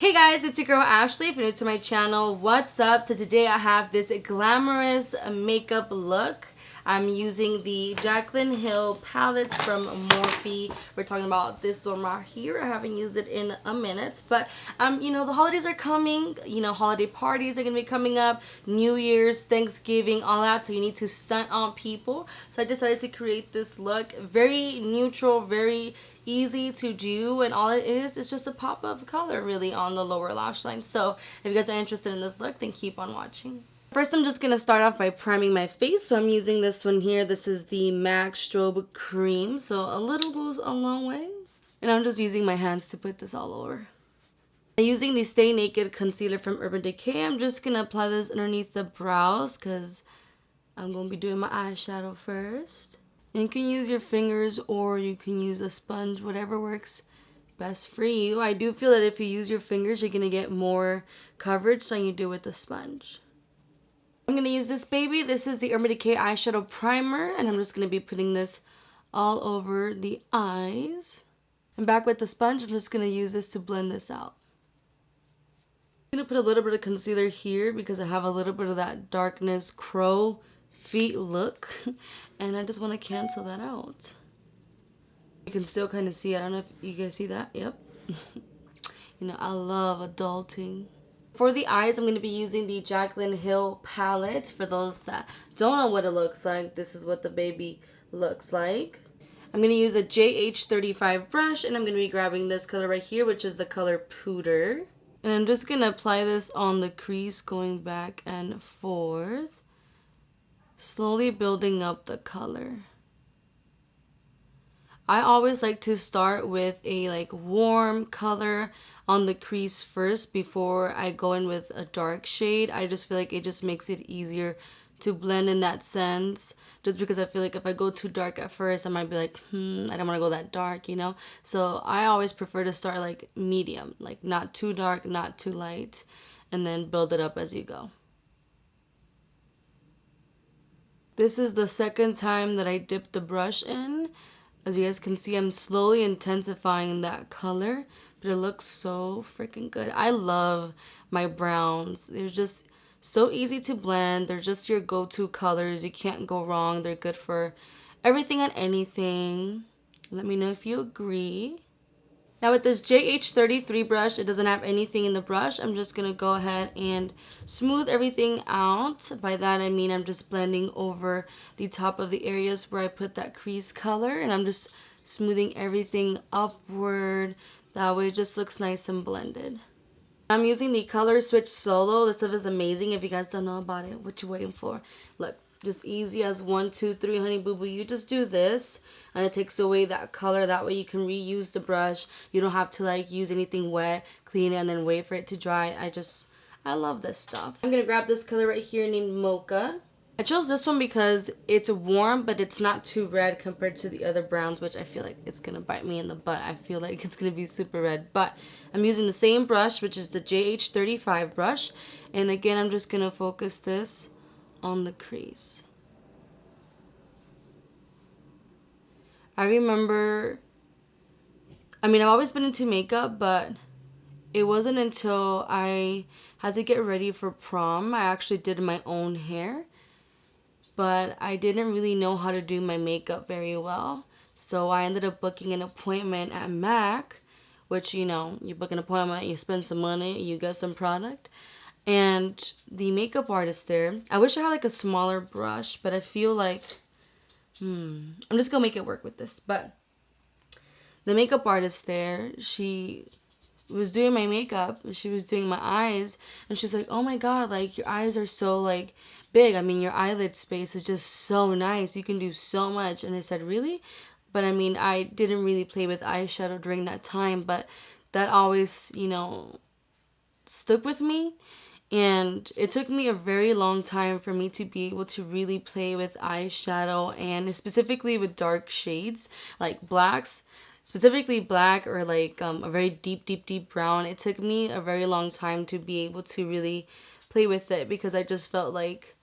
Hey guys, it's your girl Ashley. If you're new to my channel, what's up? So today I have this glamorous makeup look. I'm using the Jaclyn Hill palettes from Morphe. We're talking about this one right here. I haven't used it in a minute, but you know, the holidays are coming. You know, holiday parties are gonna be coming up, New Year's, Thanksgiving, all that. So you need to stunt on people. So I decided to create this look, very neutral, very easy to do, and all it is just a pop of color really on the lower lash line. So if you guys are interested in this look, then keep on watching. First, I'm just going to start off by priming my face. So I'm using this one here. This is the MAC Strobe Cream. So a little goes a long way. And I'm just using my hands to put this all over. I'm using the Stay Naked Concealer from Urban Decay. I'm just going to apply this underneath the brows because I'm going to be doing my eyeshadow first. And you can use your fingers or you can use a sponge, whatever works best for you. I do feel that if you use your fingers, you're going to get more coverage than you do with the sponge. I'm going to use this baby. This is the Urban Decay Eyeshadow Primer, and I'm just going to be putting this all over the eyes. And back with the sponge, I'm just going to use this to blend this out. I'm going to put a little bit of concealer here because I have a little bit of that darkness crow feet look, and I just want to cancel that out. You can still kind of see, I don't know if you guys see that. Yep. You know, I love adulting. For the eyes, I'm going to be using the Jaclyn Hill palette. For those that don't know what it looks like, this is what the baby looks like. I'm going to use a JH35 brush, and I'm going to be grabbing this color right here, which is the color Pooter. And I'm just going to apply this on the crease, going back and forth, slowly building up the color. I always like to start with a warm color on the crease first before I go in with a dark shade. I just feel like it just makes it easier to blend in that sense. Just because I feel like if I go too dark at first, I might be like, I don't want to go that dark, you know? So I always prefer to start like medium, like not too dark, not too light, and then build it up as you go. This is the second time that I dipped the brush in. As you guys can see, I'm slowly intensifying that color, but it looks so freaking good. I love my browns. They're just so easy to blend. They're just your go-to colors. You can't go wrong. They're good for everything and anything. Let me know if you agree. Now with this JH33 brush, it doesn't have anything in the brush. I'm just going to go ahead and smooth everything out. By that I mean I'm just blending over the top of the areas where I put that crease color. And I'm just smoothing everything upward. That way it just looks nice and blended. I'm using the Color Switch Solo. This stuff is amazing. If you guys don't know about it, what you waiting for? Look. Just easy as 1, 2, 3, honey boo boo. You just do this and it takes away that color. That way you can reuse the brush. You don't have to like use anything wet, clean it, and then wait for it to dry. I love this stuff. I'm gonna grab this color right here named Mocha. I chose this one because it's warm, but it's not too red compared to the other browns, which I feel like it's gonna bite me in the butt. I feel like it's gonna be super red, but I'm using the same brush, which is the JH35 brush. And again, I'm just gonna focus this on the crease. I remember, I've always been into makeup, but it wasn't until I had to get ready for prom. I actually did my own hair, but I didn't really know how to do my makeup very well. So I ended up booking an appointment at MAC, which, you know, you book an appointment, you spend some money, you get some product. And the makeup artist there, I wish I had like a smaller brush, but I feel like, I'm just gonna make it work with this. But the makeup artist there, she was doing my makeup, she was doing my eyes, and she's like, oh my god, like your eyes are so like big. Your eyelid space is just so nice. You can do so much. And I said, really? But I didn't really play with eyeshadow during that time, but that always, you know, stuck with me. And it took me a very long time for me to be able to really play with eyeshadow, and specifically with dark shades like blacks, specifically black, or like a very deep brown. It took me a very long time to be able to really play with it because I just felt like,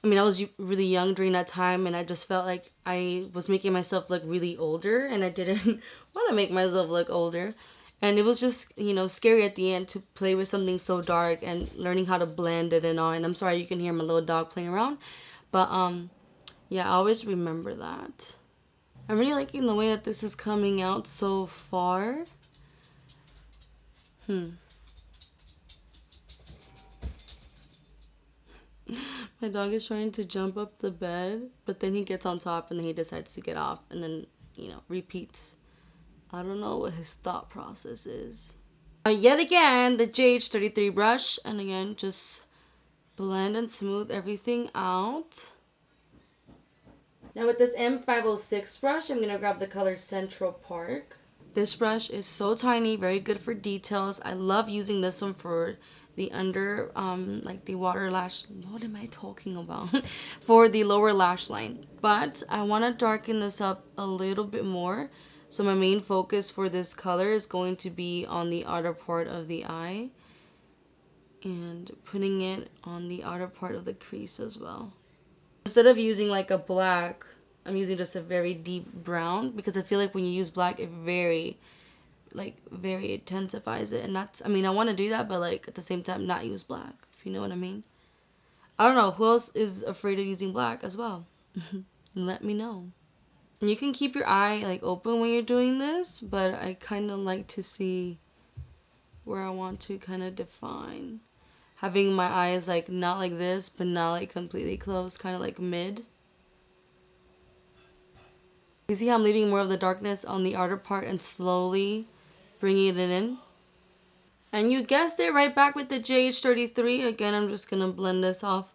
I was really young during that time, and I just felt like I was making myself look really older, and I didn't want to make myself look older. And it was just, you know, scary at the end to play with something so dark and learning how to blend it and all. And I'm sorry you can hear my little dog playing around. But, yeah, I always remember that. I'm really liking the way that this is coming out so far. My dog is trying to jump up the bed, but then he gets on top and then he decides to get off and then, you know, repeats. I don't know what his thought process is. Yet again, the JH33 brush, and again, just blend and smooth everything out. Now with this M506 brush, I'm going to grab the color Central Park. This brush is so tiny, very good for details. I love using this one for the under, like the water lash, what am I talking about? For the lower lash line. But I want to darken this up a little bit more. So my main focus for this color is going to be on the outer part of the eye. And putting it on the outer part of the crease as well. Instead of using like a black, I'm using just a very deep brown because I feel like when you use black, it very intensifies it. And that's, I mean, I want to do that, but like at the same time not use black, if you know what I mean. I don't know who else is afraid of using black as well. Let me know. And you can keep your eye like open when you're doing this, but I kind of like to see where I want to kind of define. Having my eyes like not like this, but not like completely closed, kind of like mid. You see how I'm leaving more of the darkness on the outer part and slowly bringing it in. And you guessed it, right back with the JH33. Again, I'm just going to blend this off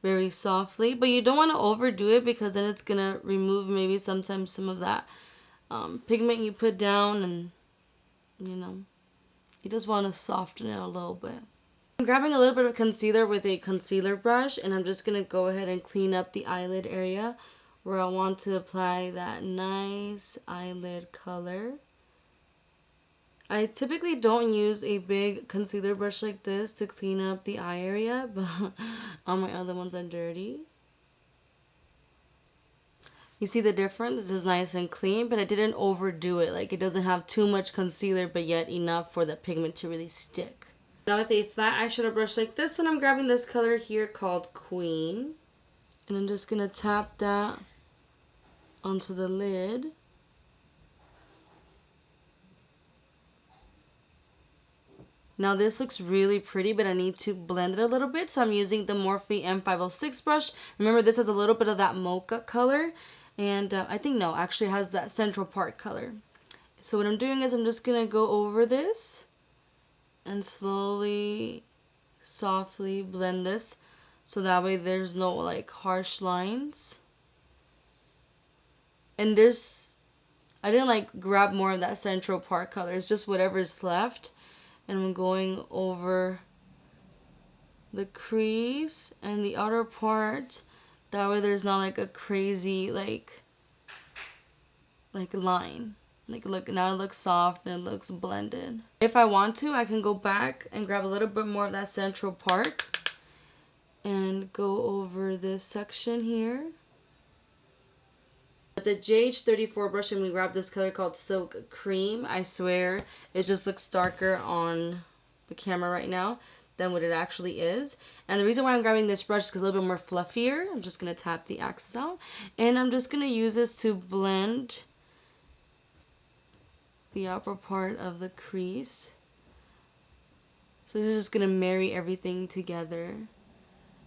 very softly. But you don't want to overdo it because then it's going to remove maybe sometimes some of that pigment you put down. And, you know, you just want to soften it a little bit. I'm grabbing a little bit of concealer with a concealer brush. And I'm just going to go ahead and clean up the eyelid area where I want to apply that nice eyelid color. I typically don't use a big concealer brush like this to clean up the eye area, but all my other ones are dirty. You see the difference? This is nice and clean, but I didn't overdo it. Like, it doesn't have too much concealer, but yet enough for the pigment to really stick. Now with a flat eyeshadow brush like this one, I'm grabbing this color here called Queen. And I'm just going to tap that onto the lid. Now this looks really pretty, but I need to blend it a little bit. So I'm using the Morphe M506 brush. Remember, this has a little bit of that mocha color. And I think, no, actually it has that Central Park color. So what I'm doing is I'm just going to go over this and slowly, softly blend this. So that way there's no like harsh lines. And I didn't like grab more of that Central Park color. It's just whatever's left. And I'm going over the crease and the outer part. That way there's not like a crazy like line. Like, look, now it looks soft and it looks blended. If I want to, I can go back and grab a little bit more of that Central Park and go over this section here. The JH34 brush, I'm going to grab this color called Silk Cream. I swear it just looks darker on the camera right now than what it actually is. And the reason why I'm grabbing this brush is because it's a little bit more fluffier. I'm just going to tap the axis out. And I'm just going to use this to blend the upper part of the crease. So this is just going to marry everything together.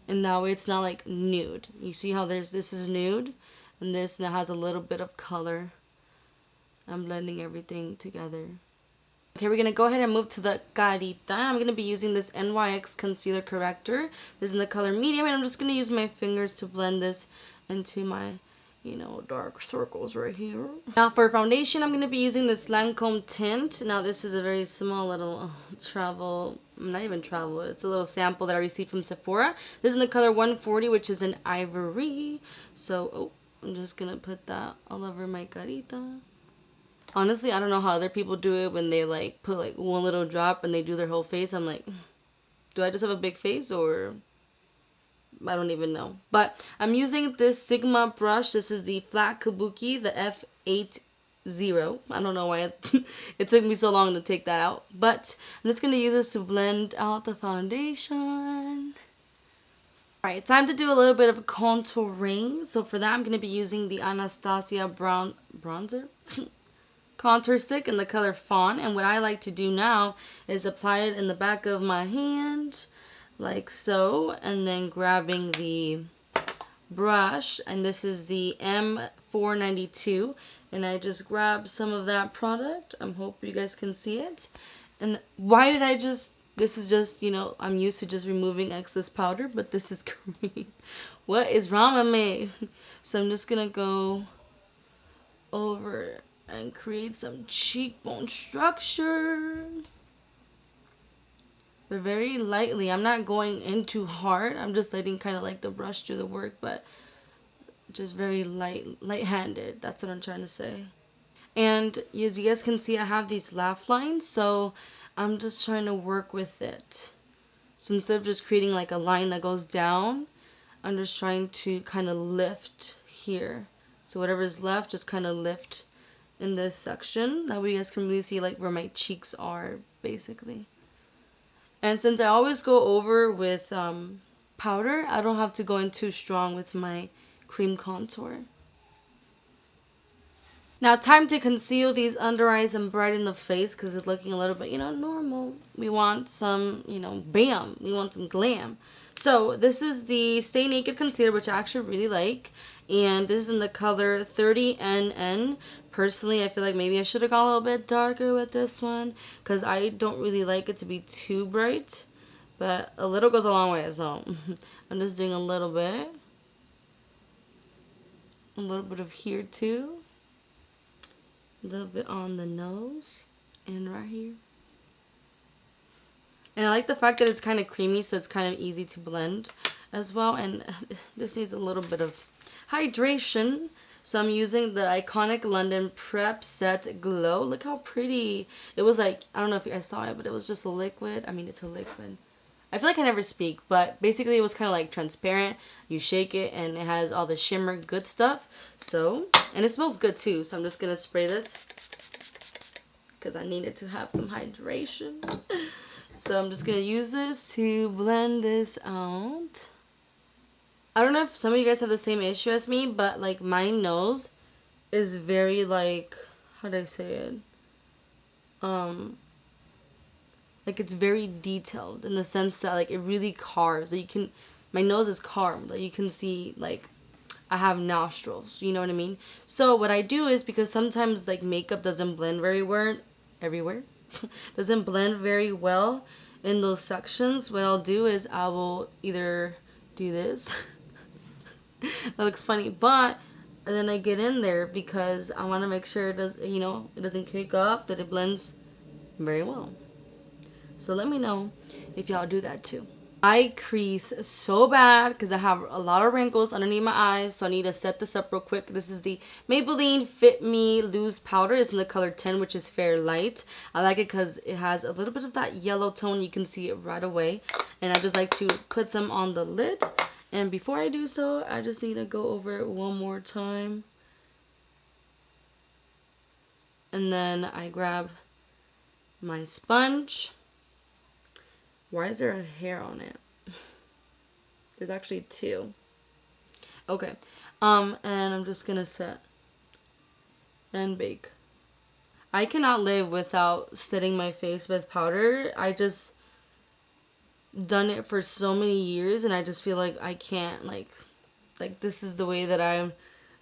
And that way it's not like nude. You see how this is nude? And this now has a little bit of color. I'm blending everything together. Okay, we're going to go ahead and move to the Carita. I'm going to be using this NYX Concealer Corrector. This is in the color medium. And I'm just going to use my fingers to blend this into my, you know, dark circles right here. Now for foundation, I'm going to be using this Lancome tint. Now this is a very small little travel, not even travel, it's a little sample that I received from Sephora. This is in the color 140, which is an ivory. So, I'm just going to put that all over my carita. Honestly, I don't know how other people do it when they like put like one little drop and they do their whole face. I'm like, do I just have a big face or I don't even know. But I'm using this Sigma brush. This is the flat kabuki, the zero. I don't know why it took me so long to take that out. But I'm just going to use this to blend out the foundation. Alright, time to do a little bit of contouring. So for that, I'm going to be using the Anastasia bronzer contour stick in the color Fawn. And what I like to do now is apply it in the back of my hand, like so. And then grabbing the brush, and this is the M492. And I just grab some of that product. I hope you guys can see it. And why did I just... This is just, you know, I'm used to just removing excess powder, but this is green. What is wrong with me? So I'm just going to go over and create some cheekbone structure. But very lightly. I'm not going in too hard. I'm just letting kind of like the brush do the work, but just very light-handed. That's what I'm trying to say. And as you guys can see, I have these laugh lines, so I'm just trying to work with it. So instead of just creating like a line that goes down, I'm just trying to kind of lift here. So whatever is left, just kind of lift in this section. That way you guys can really see like where my cheeks are, basically. And since I always go over with powder, I don't have to go in too strong with my cream contour. Now, time to conceal these under eyes and brighten the face because it's looking a little bit, you know, normal. We want some, you know, bam. We want some glam. So this is the Stay Naked Concealer, which I actually really like. And this is in the color 30NN. Personally, I feel like maybe I should have gone a little bit darker with this one because I don't really like it to be too bright. But a little goes a long way, so I'm just doing a little bit. A little bit of here too. A little bit on the nose and right here. And I like the fact that it's kind of creamy, so it's kind of easy to blend as well. And this needs a little bit of hydration. So I'm using the Iconic London Prep Set Glow. Look how pretty. It was like, I don't know if you guys saw it, but it was just a liquid. I mean, it's a liquid. I feel like I never speak, but basically it was kind of like transparent. You shake it and it has all the shimmer good stuff. So, and it smells good too. So I'm just going to spray this because I needed to have some hydration. So I'm just going to use this to blend this out. I don't know if some of you guys have the same issue as me, but like my nose is very like, how do I say it? Like it's very detailed in the sense that like it really carves. That you can, my nose is carved. Like you can see like I have nostrils. You know what I mean? So what I do is, because sometimes like makeup doesn't blend very well everywhere, doesn't blend very well in those sections. What I'll do is I will either do this. That looks funny, but and then I get in there because I want to make sure it does, you know, it doesn't kick up, that it blends very well. So let me know if y'all do that too. I crease so bad because I have a lot of wrinkles underneath my eyes, so I need to set this up real quick. This is the Maybelline Fit Me Loose Powder. It's in the color 10, which is Fair Light. I like it because it has a little bit of that yellow tone. You can see it right away. And I just like to put some on the lid. And before I do so, I just need to go over it one more time. And then I grab my sponge. Why is there a hair on it? There's actually two. Okay. And I'm just gonna set and bake. I cannot live without setting my face with powder. I just done it for so many years, and I just feel like I can't, like this is the way that I'm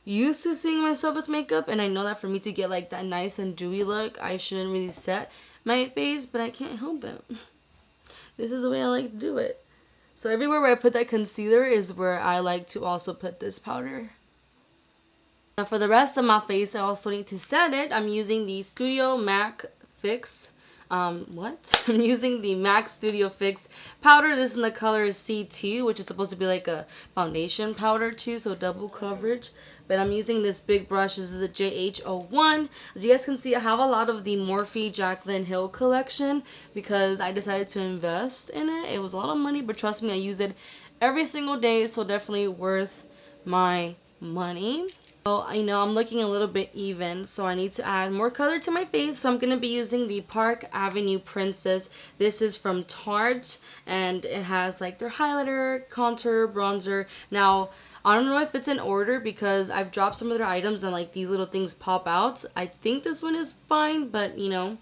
used to seeing myself with makeup, and I know that for me to get like that nice and dewy look, I shouldn't really set my face, but I can't help it. This is the way I like to do it. So everywhere where I put that concealer is where I like to also put this powder. Now for the rest of my face, I also need to set it. I'm using the Studio MAC Fix. I'm using the MAC Studio Fix powder. This in the color is C2, which is supposed to be like a foundation powder too, so double coverage. But I'm using this big brush. This is the JH01. As you guys can see, I have a lot of the Morphe Jaclyn Hill collection because I decided to invest in it. It was a lot of money, but trust me, I use it every single day, so definitely worth my money. Well, I know I'm looking a little bit even, so I need to add more color to my face. So I'm going to be using the Park Avenue Princess. This is from Tarte, and it has like their highlighter, contour, bronzer. Now, I don't know if it's in order because I've dropped some of their items and like these little things pop out. I think this one is fine, but you know,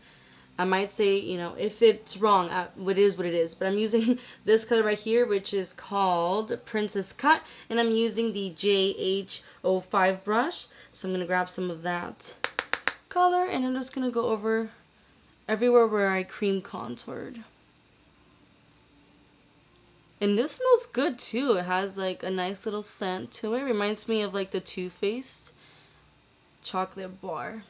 I might say, you know, if it's wrong, it is what it is. But I'm using this color right here, which is called Princess Cut. And I'm using the JH05 brush. So I'm going to grab some of that color. And I'm just going to go over everywhere where I cream contoured. And this smells good too. It has like a nice little scent to it. Reminds me of like the Too Faced chocolate bar.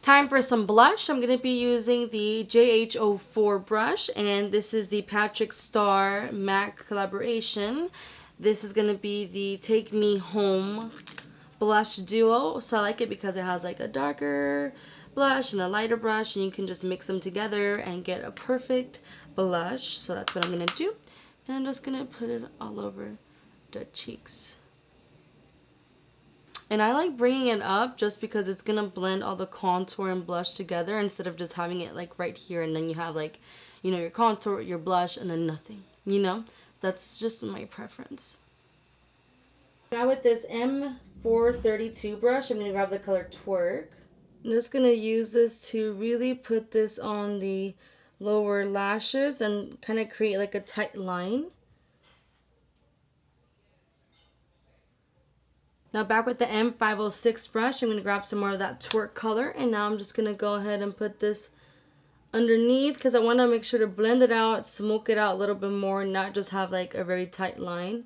Time for some blush. I'm going to be using the JH04 brush, and this is the Patrick Star MAC collaboration. This is going to be the Take Me Home blush duo. So I like it because it has like a darker blush and a lighter brush, and you can just mix them together and get a perfect blush. So that's what I'm going to do. And I'm just going to put it all over the cheeks. And I like bringing it up just because it's going to blend all the contour and blush together instead of just having it like right here and then you have like, you know, your contour, your blush, and then nothing, you know? That's just my preference. Now with this M432 brush, I'm going to grab the color Twerk. I'm just going to use this to really put this on the lower lashes and kind of create like a tight line. Now back with the M506 brush, I'm going to grab some more of that Twerk color, and now I'm just going to go ahead and put this underneath because I want to make sure to blend it out, smoke it out a little bit more, not just have like a very tight line.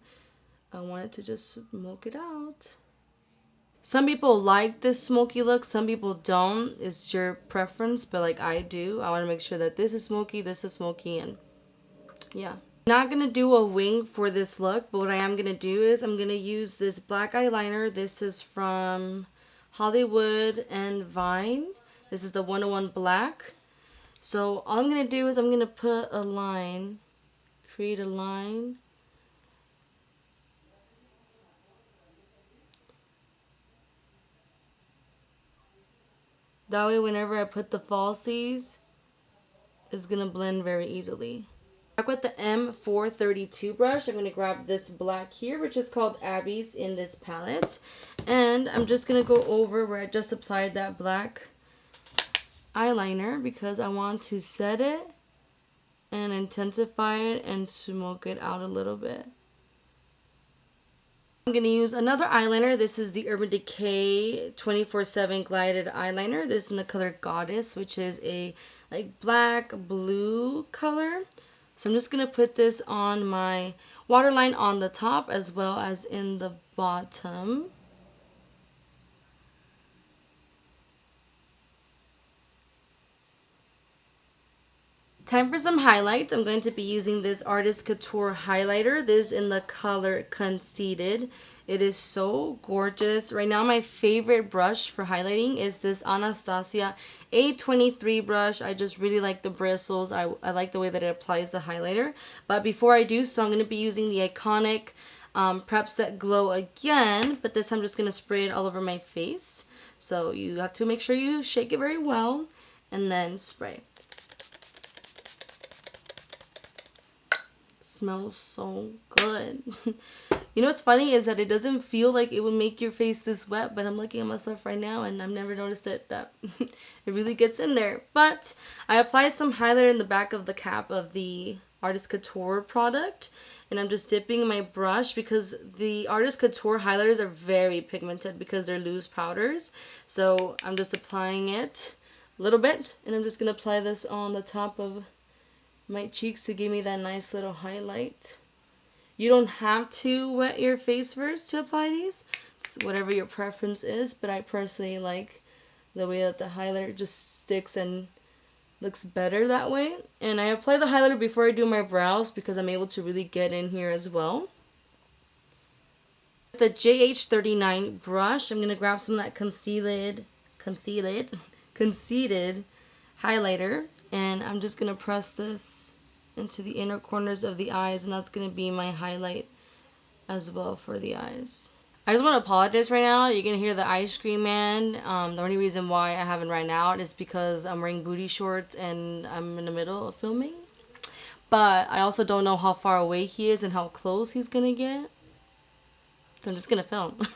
I want it to just smoke it out. Some people like this smoky look, some people don't. It's your preference, but like I do. I want to make sure that this is smoky, and yeah. Not gonna do a wing for this look, but what I am gonna do is I'm gonna use this black eyeliner. This is from Hollywood and Vine. This is the 101 black. So all I'm gonna do is I'm gonna put a line, create a line. That way whenever I put the falsies, it's gonna blend very easily. Back with the M432 brush, I'm going to grab this black here, which is called Abby's in this palette. And I'm just going to go over where I just applied that black eyeliner because I want to set it and intensify it and smoke it out a little bit. I'm going to use another eyeliner. This is the Urban Decay 24/7 Glided Eyeliner. This is in the color Goddess, which is a like black blue color. So I'm just going to put this on my waterline on the top as well as in the bottom. Time for some highlights. I'm going to be using this Artist Couture highlighter. This is in the color Conceited. It is so gorgeous. Right now my favorite brush for highlighting is this Anastasia A23 brush. I just really like the bristles. I like the way that it applies the highlighter. But before I do so, I'm going to be using the iconic Prep Set Glow again. But this time I'm just going to spray it all over my face. So you have to make sure you shake it very well and then spray. Smells so good. You know what's funny is that it doesn't feel like it would make your face this wet, but I'm looking at myself right now and I've never noticed it that it really gets in there. But I applied some highlighter in the back of the cap of the Artist Couture product, and I'm just dipping my brush because the Artist Couture highlighters are very pigmented because they're loose powders. So I'm just applying it a little bit, and I'm just going to apply this on the top of my cheeks to give me that nice little highlight. You don't have to wet your face first to apply these. It's whatever your preference is, but I personally like the way that the highlighter just sticks and looks better that way. And I apply the highlighter before I do my brows because I'm able to really get in here as well. With the JH39 brush, I'm going to grab some of that conceited highlighter, and I'm just going to press this into the inner corners of the eyes, and that's going to be my highlight as well for the eyes. I just want to apologize right now. You can hear the ice cream man. The only reason why I haven't ran out is because I'm wearing booty shorts and I'm in the middle of filming. But I also don't know how far away he is and how close he's gonna get. So I'm just gonna film.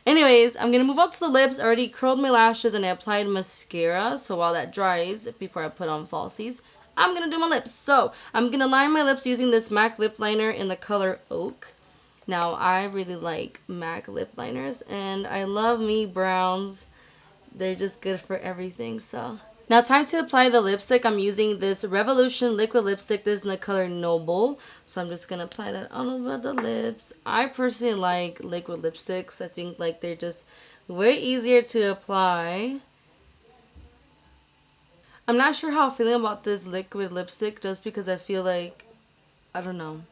Anyways, I'm gonna move up to the lips. I already curled my lashes and I applied mascara. So while that dries, before I put on falsies, I'm gonna do my lips. So I'm gonna line my lips using this MAC lip liner in the color Oak. Now, I really like MAC lip liners, and I love me browns. They're just good for everything, so. Now, time to apply the lipstick. I'm using this Revolution liquid lipstick. This is in the color Noble. So I'm just going to apply that all over the lips. I personally like liquid lipsticks. I think like they're just way easier to apply. I'm not sure how I'm feeling about this liquid lipstick just because I feel like, I don't know.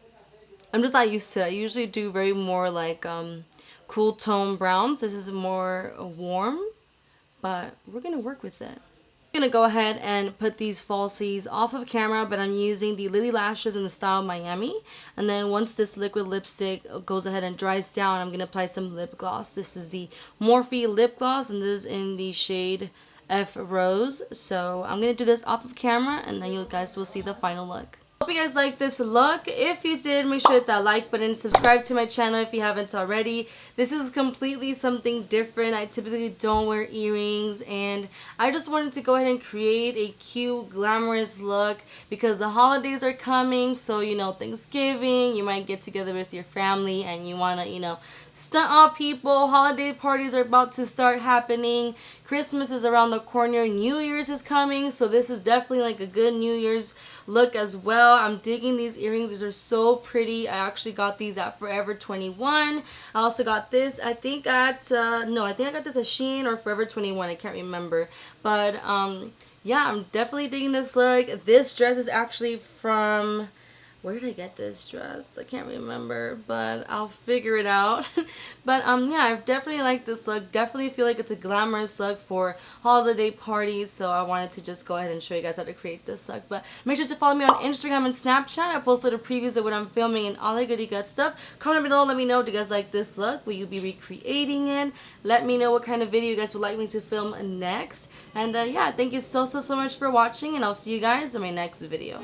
I'm just not used to it. I usually do very more like cool tone browns. This is more warm, but we're going to work with it. I'm going to go ahead and put these falsies off of camera, but I'm using the Lily Lashes in the style Miami. And then once this liquid lipstick goes ahead and dries down, I'm going to apply some lip gloss. This is the Morphe lip gloss, and this is in the shade F Rose. So I'm going to do this off of camera, and then you guys will see the final look. Hope you guys like this look. If you did, make sure to hit that like button, subscribe to my channel if you haven't already. This is completely something different. I typically don't wear earrings, and I just wanted to go ahead and create a cute, glamorous look because the holidays are coming. So, you know, Thanksgiving, you might get together with your family and you want to, you know, stunt on people. Holiday parties are about to start happening. Christmas is around the corner. New Year's is coming. So this is definitely like a good New Year's look as well. I'm digging these earrings. These are so pretty. I actually got these at Forever 21. I also got this, I think at, I got this at Shein or Forever 21. I can't remember. But, yeah, I'm definitely digging this look. This dress is actually from... Where did I get this dress? I can't remember, but I'll figure it out. But yeah, I definitely like this look. Definitely feel like it's a glamorous look for holiday parties. So I wanted to just go ahead and show you guys how to create this look. But make sure to follow me on Instagram and Snapchat. I posted a previews of what I'm filming and all that goody good stuff. Comment below, let me know, do you guys like this look? Will you be recreating it? Let me know what kind of video you guys would like me to film next. And yeah, thank you so much for watching, and I'll see you guys in my next video.